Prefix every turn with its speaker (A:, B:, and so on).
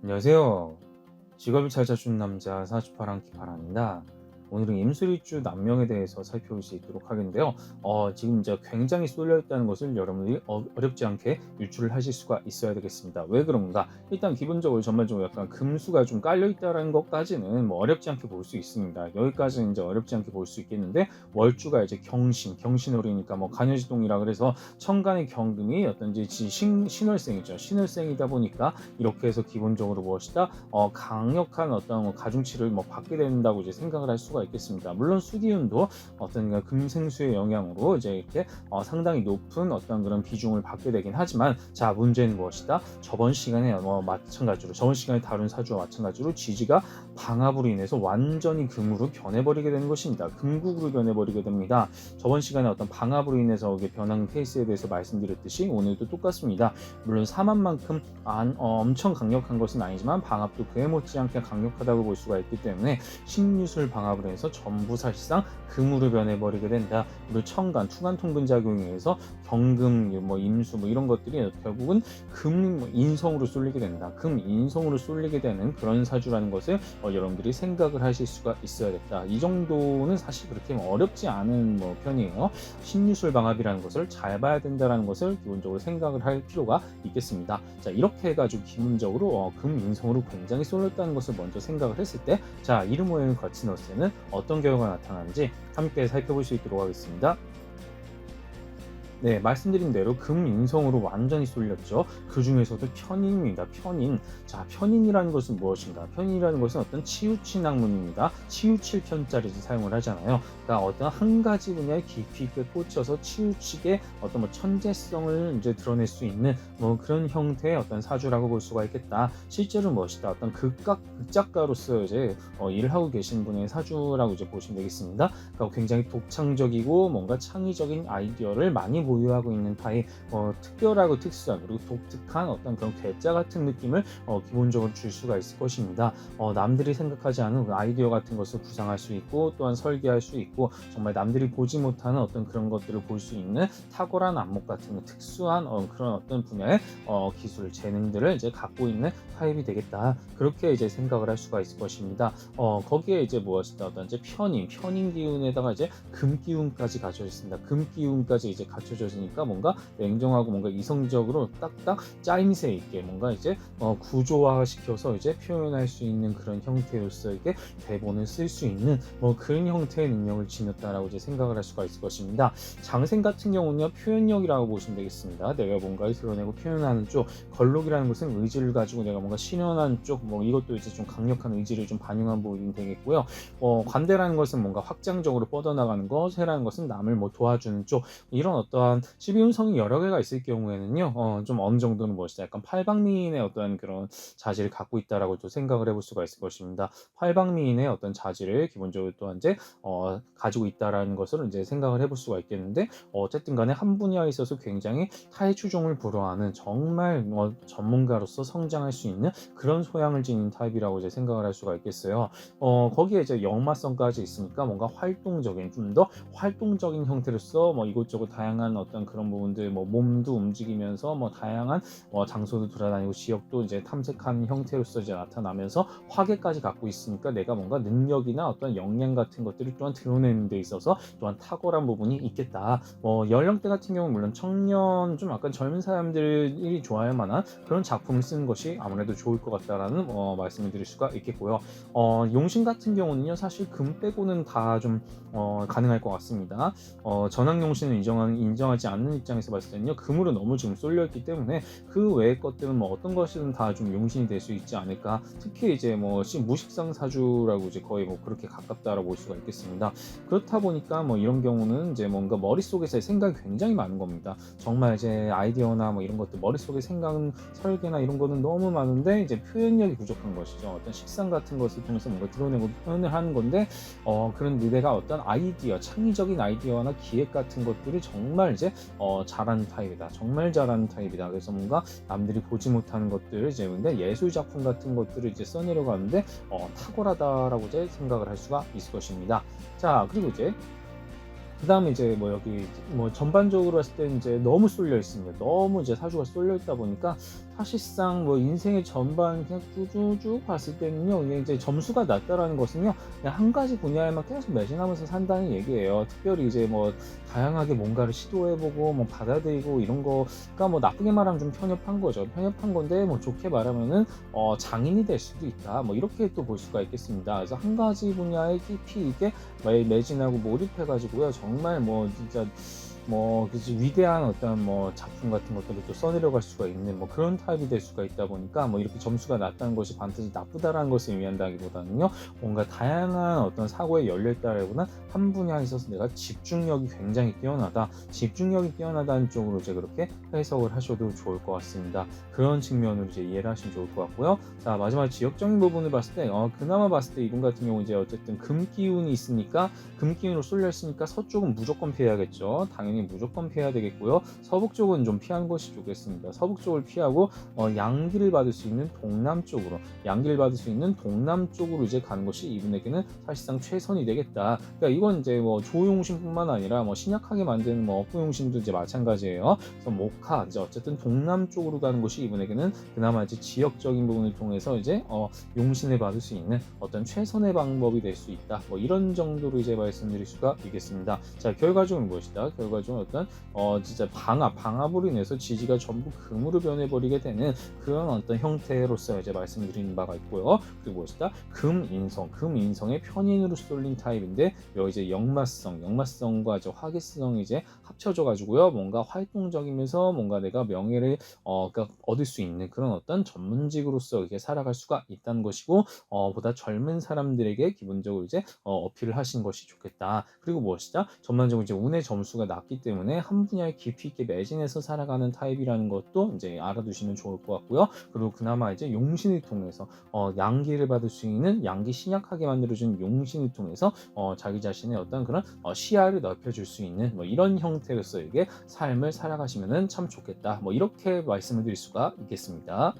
A: 안녕하세요. 직업을 잘 찾은 남자 48기 바랍니다. 오늘은 임술일주 남명에 대해서 살펴볼 수 있도록 하겠는데요. 지금 이제 굉장히 쏠려 있다는 것을 여러분들이 어렵지 않게 유출을 하실 수가 있어야 되겠습니다. 왜 그런가? 일단 기본적으로 전반적으로 약간 금수가 좀 깔려 있다는 것까지는 뭐 어렵지 않게 볼 수 있습니다. 여기까지는 이제 어렵지 않게 볼 수 있겠는데, 월주가 이제 경신월이니까 뭐 간여지동이라 그래서 천간의 경금이 어떤 이제 신월생이죠. 신월생이다 보니까 이렇게 해서 기본적으로 무엇이다? 강력한 어떤 가중치를 뭐 받게 된다고 이제 생각을 할 수가 있겠습니다. 물론 수기운도 어떤 금생수의 영향으로 이제 이렇게 상당히 높은 어떤 그런 비중을 받게 되긴 하지만, 자, 문제는 무엇이다? 저번 시간에 다룬 사주와 마찬가지로 지지가 방합으로 인해서 완전히 금으로 변해버리게 되는 것입니다. 금국으로 변해버리게 됩니다. 저번 시간에 어떤 방합으로 인해서 변한 케이스에 대해서 말씀드렸듯이 오늘도 똑같습니다. 물론 사만만큼 엄청 강력한 것은 아니지만 방합도 그에 못지않게 강력하다고 볼 수가 있기 때문에 신유술 방합을 해서 전부 사실상 금으로 변해버리게 된다. 그리고 천간, 투간 통근 작용에 의해서 경금, 뭐 임수 뭐 이런 것들이 결국은 금 인성으로 쏠리게 된다. 금 인성으로 쏠리게 되는 그런 사주라는 것을 여러분들이 생각을 하실 수가 있어야겠다. 이 정도는 사실 그렇게 어렵지 않은 편이에요. 신유술 방합이라는 것을 잘 봐야 된다는 것을 기본적으로 생각을 할 필요가 있겠습니다. 자, 이렇게 해가지고 기본적으로 금 인성으로 굉장히 쏠렸다는 것을 먼저 생각을 했을 때, 자, 이름 모여는 거친 옷에는 어떤 결과가 나타나는지 함께 살펴볼 수 있도록 하겠습니다. 네, 말씀드린 대로 금인성으로 완전히 쏠렸죠. 그 중에서도 편인입니다. 편인. 자, 편인이라는 것은 무엇인가? 편인이라는 것은 어떤 치우친 학문입니다. 치우칠 편자를 사용을 하잖아요. 그러니까 어떤 한 가지 분야에 깊이 있게 꽂혀서 치우치게 어떤 천재성을 이제 드러낼 수 있는 그런 형태의 어떤 사주라고 볼 수가 있겠다. 실제로 무엇이다? 어떤 극작가로서 이제 일을 하고 계신 분의 사주라고 이제 보시면 되겠습니다. 그러니까 굉장히 독창적이고 뭔가 창의적인 아이디어를 많이 보유하고 있는 타입, 특별하고 특수한 그리고 독특한 어떤 그런 괴짜 같은 느낌을 기본적으로 줄 수가 있을 것입니다. 남들이 생각하지 않은 아이디어 같은 것을 구상할 수 있고, 또한 설계할 수 있고, 정말 남들이 보지 못하는 어떤 그런 것들을 볼 수 있는 탁월한 안목 같은 특수한 그런 어떤 분야의 기술, 재능들을 이제 갖고 있는 타입이 되겠다. 그렇게 이제 생각을 할 수가 있을 것입니다. 거기에 이제 무엇이다? 어떤 이제 편인 기운에다가 이제 금 기운까지 갖춰져 있습니다. 금 기운까지 이제 갖춰져지니까 뭔가 냉정하고 뭔가 이성적으로 딱딱 짜임새 있게 뭔가 이제 구조화시켜서 이제 표현할 수 있는 그런 형태로서 이게 대본을 쓸 수 있는 그런 형태의 능력을 지녔다라고 이제 생각을 할 수가 있을 것입니다. 장생 같은 경우는요, 표현력이라고 보시면 되겠습니다. 내가 뭔가를 드러내고 표현하는 쪽, 걸록이라는 것은 의지를 가지고 내가 뭔가 실현하는 쪽, 이것도 이제 좀 강력한 의지를 좀 반영한 부분이 되겠고요. 관대라는 것은 뭔가 확장적으로 뻗어나가는 것, 세라는 것은 남을 도와주는 쪽, 이런 어떠한 12운성이 여러 개가 있을 경우에는요, 좀 어느 정도는 무엇이다? 약간 팔방미인의 어떤 그런 자질을 갖고 있다라고 또 생각을 해볼 수가 있을 것입니다. 팔방미인의 어떤 자질을 기본적으로 또한 이제 가지고 있다라는 것을 이제 생각을 해볼 수가 있겠는데, 어쨌든 간에 한 분야에 있어서 굉장히 타의 추종을 불허하는 정말 전문가로서 성장할 수 있는 그런 소양을 지닌 타입이라고 이제 생각을 할 수가 있겠어요. 거기에 이제 역마성까지 있으니까 뭔가 활동적인, 좀 더 활동적인 형태로서 이것저것 다양한 어떤 그런 부분들, 몸도 움직이면서 다양한 장소도 돌아다니고 지역도 이제 탐색하는 형태로서 이제 나타나면서 화계까지 갖고 있으니까 내가 뭔가 능력이나 어떤 역량 같은 것들을 또한 드러내는 데 있어서 또한 탁월한 부분이 있겠다. 연령대 같은 경우는 물론 청년, 좀 약간 젊은 사람들이 좋아할 만한 그런 작품을 쓰는 것이 아무래도 좋을 것 같다라는 말씀을 드릴 수가 있겠고요. 용신 같은 경우는요, 사실 금 빼고는 다 좀 가능할 것 같습니다. 전학용신을 인정하지 않는 입장에서 봤을 때는요, 금으로 너무 지금 쏠려있기 때문에 그 외의 것들은 어떤 것이든 다 좀 용신이 될 수 있지 않을까. 특히 이제 무식상 사주라고 이제 거의 그렇게 가깝다라고 볼 수가 있겠습니다. 그렇다 보니까 이런 경우는 이제 뭔가 머릿속에서의 생각이 굉장히 많은 겁니다. 정말 이제 아이디어나 이런 것들, 머릿속에 생각, 설계나 이런 거는 너무 많은데 이제 표현력이 부족한 것이죠. 어떤 식상 같은 것을 통해서 뭔가 드러내고 표현을 하는 건데, 그런 내가 어떤 아이디어, 창의적인 아이디어나 기획 같은 것들이 정말 이제 잘하는 타입이다. 정말 잘하는 타입이다. 그래서 뭔가 남들이 보지 못하는 것들을 이제 근데 예술 작품 같은 것들을 이제 써내려고 하는데 탁월하다라고 이제 생각을 할 수가 있을 것입니다. 자, 그리고 이제 그 다음에 이제 여기 전반적으로 했을 때 이제 너무 쏠려 있습니다. 너무 이제 사주가 쏠려 있다 보니까 사실상 뭐 인생의 전반 그냥 쭈쭈쭉 봤을 때는요. 이게 이제 점수가 낮다라는 것은요. 그냥 한 가지 분야에만 계속 매진하면서 산다는 얘기예요. 특별히 이제 뭐 다양하게 뭔가를 시도해 보고 뭐 받아들이고 이런 거가 뭐 나쁘게 말하면 좀 편협한 거죠. 편협한 건데 뭐 좋게 말하면은 장인이 될 수도 있다. 뭐 이렇게 또 볼 수가 있겠습니다. 그래서 한 가지 분야에 깊이 있게 매진하고 몰입해 가지고요. 정말 뭐 진짜 뭐 그치 위대한 어떤 뭐 작품 같은 것들을 또 써내려갈 수가 있는 뭐 그런 타입이 될 수가 있다 보니까 뭐 이렇게 점수가 낮다는 것이 반드시 나쁘다라는 것을 의미한다기보다는요. 뭔가 다양한 어떤 사고에 열려 있다라기보다는 한 분야에 있어서 내가 집중력이 굉장히 뛰어나다. 집중력이 뛰어나다는 쪽으로 이제 그렇게 해석을 하셔도 좋을 것 같습니다. 그런 측면으로 이제 이해를 하시면 좋을 것 같고요. 자, 마지막 지역적인 부분을 봤을 때 그나마 봤을 때 이분 같은 경우 이제 어쨌든 금 기운이 있으니까 금 기운으로 쏠려 있으니까 서쪽은 무조건 피해야겠죠. 당연히 무조건 피해야 되겠고요. 서북 쪽은 좀 피하는 것이 좋겠습니다. 서북 쪽을 피하고 양기를 받을 수 있는 동남 쪽으로 양기를 받을 수 있는 동남 쪽으로 이제 가는 것이 이분에게는 사실상 최선이 되겠다. 그러니까 이건 이제 뭐 조용신뿐만 아니라 뭐 신약하게 만드는 뭐 업부용신도 이제 마찬가지예요. 그래서 목화 이제 어쨌든 동남 쪽으로 가는 것이 이분에게는 그나마 이제 지역적인 부분을 통해서 이제 용신을 받을 수 있는 어떤 최선의 방법이 될 수 있다. 뭐 이런 정도로 이제 말씀드릴 수가 있겠습니다. 자, 결과적으로 무엇이다? 결과적으로 어떤 진짜 방압으로 인해서 지지가 전부 금으로 변해버리게 되는 그런 어떤 형태로서 이제 말씀드리는 바가 있고요. 그리고 무엇이다? 금인성의 편인으로 쏠린 타입인데 여기 이제 역마성과 이제 화기성이 이제 합쳐져 가지고요. 뭔가 활동적이면서 뭔가 내가 명예를 그러니까 얻을 수 있는 그런 어떤 전문직으로서 이렇게 살아갈 수가 있다는 것이고 보다 젊은 사람들에게 기본적으로 이제 어필을 하시는 것이 좋겠다. 그리고 무엇이다? 전반적으로 이제 운의 점수가 낮기 때문에 한 분야에 깊이 있게 매진해서 살아가는 타입이라는 것도 이제 알아두시면 좋을 것 같고요. 그리고 그나마 이제 용신을 통해서 양기를 받을 수 있는 양기 신약하게 만들어준 용신을 통해서 자기 자신의 어떤 그런 시야를 넓혀줄 수 있는 뭐 이런 형태로서 이게 삶을 살아가시면은 참 좋겠다. 뭐 이렇게 말씀을 드릴 수가 있겠습니다.